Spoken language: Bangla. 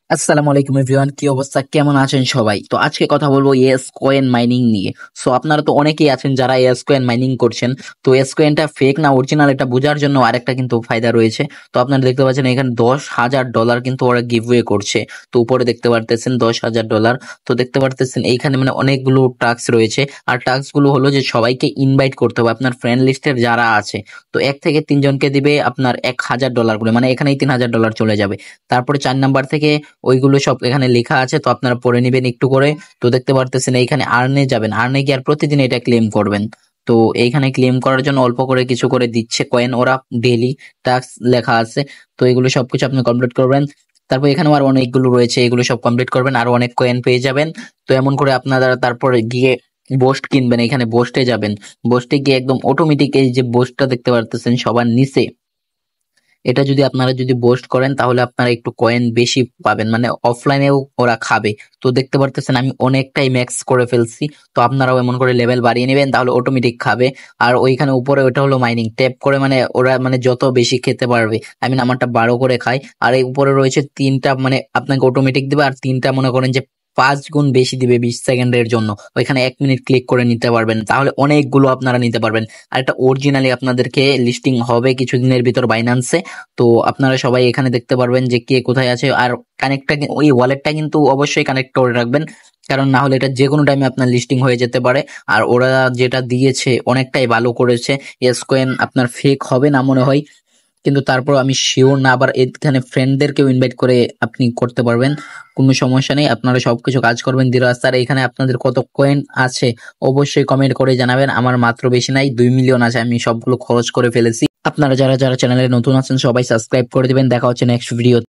আসসালামু আলাইকুম এভরিওয়ান, কি অবস্থা, কেমন আছেন সবাই? তো আজকে কথা বলবো এস কয়েন মাইনিং নিয়ে। সো আপনারা তো অনেকেই আছেন যারা এস কয়েন মাইনিং করছেন। তো এস কয়েনটা ফেক না অরিজিনাল এটা বোঝার জন্য আরেকটা কিন্তু ফায়দা রয়েছে। তো আপনারা দেখতে পাচ্ছেন এখানে $10,000 কিন্তু ওরা গিভওয়ে করছে। তো উপরে দেখতে পারতেছেন $10,000। তো দেখতে পারতেছেন এইখানে মানে অনেকগুলো টাস্ক রয়েছে। আর টাস্ক গুলো হলো যে সবাইকে ইনভাইট করতে হবে আপনার ফ্রেন্ড লিস্টের যারা আছে। তো 1 থেকে 3 জনকে দিবে আপনার $1,000 করে, মানে এখানেই $3,000 চলে যাবে। তারপরে 4 নাম্বার থেকে ওইগুলো সব এখানে লেখা আছে, তো আপনারা পড়ে নিবেন একটু করে। তো দেখতে পারতেছেন এইখানে আর্নে যাবেন, আর্নে গিয়ে আর প্রতিদিন এটা ক্লেম করবেন। তো এইখানে ক্লেম করার জন্য অল্প করে কিছু করে দিচ্ছে কয়েন ওরা, ডেইলি টাস্ক লেখা আছে। তো এগুলো সবকিছু আপনি কমপ্লিট করবেন। তারপর এখানেও আর অনেকগুলো রয়েছে, এগুলো সব কমপ্লিট করবেন আর অনেক কয়েন পেয়ে যাবেন। তো এমন করে আপনারা তারপরে গিয়ে বোস্ট কিনবেন, এখানে বোস্টে যাবেন। বোস্টে গিয়ে একদম অটোমেটিক এই যে বোস্টটা দেখতে পারতেছেন সবার নিচে, এটা যদি আপনারা যদি বোস্ট করেন তাহলে আপনারা একটু কয়েন বেশি পাবেন, মানে অফলাইনেও ওরা খাবে। তো দেখতে পারতেছেন আমি অনেকটাই ম্যাক্স করে ফেলছি। তো আপনারাও এমন করে লেভেল বাড়িয়ে নেবেন, তাহলে অটোমেটিক খাবে। আর ওইখানে উপরে ওটা হলো মাইনিং ট্যাপ করে, মানে ওরা মানে যত বেশি খেতে পারবে। আমারটা 12 করে খাই। আর এই উপরে রয়েছে 3টা, মানে আপনাকে অটোমেটিক দিবে। আর 3টা মনে করেন যে 5 গুণ বেশি দিবে 20 সেকেন্ডের জন্য। ওইখানে 1 মিনিট ক্লিক করে নিতে পারবেন, তাহলে অনেকগুলো আপনারা নিতে পারবেন। আর এটা অরিজিনালি আপনাদেরকে লিস্টিং হবে কিছুদিনের ভিতর বাইন্যান্সে। তো আপনারা সবাই এখানে দেখতে পারবেন যে কে কোথায় আছে। আর কানেক্টটা, ওই ওয়ালেটটা কিন্তু অবশ্যই কানেক্ট করে রাখবেন, কারণ না হলে এটা যে কোনো টাইমে আপনার লিস্টিং হয়ে যেতে পারে। আর ওরা যেটা দিয়েছে অনেকটাই ভালো করেছে। এস কয়েন আপনার ফেক হবে না মনে হয়, কিন্তু তারপর আমি শিওর না। আবার এখানে ফ্রেন্ডদেরকেও ইনভাইট করে আপনি করতে পারবেন, কোনো সমস্যা নেই। আপনারা সবকিছু কাজ করবেন ধীরে আস্তে। আর এখানে আপনাদের কত কয়েন আছে অবশ্যই কমেন্ট করে জানাবেন। আমার মাত্র বেশি নাই, 2 মিলিয়ন আছে, আমি সবগুলো খরচ করে ফেলেছি। আপনারা যারা যারা চ্যানেলে নতুন আছেন সবাই সাবস্ক্রাইব করে দিবেন। দেখা হচ্ছে নেক্সট ভিডিও।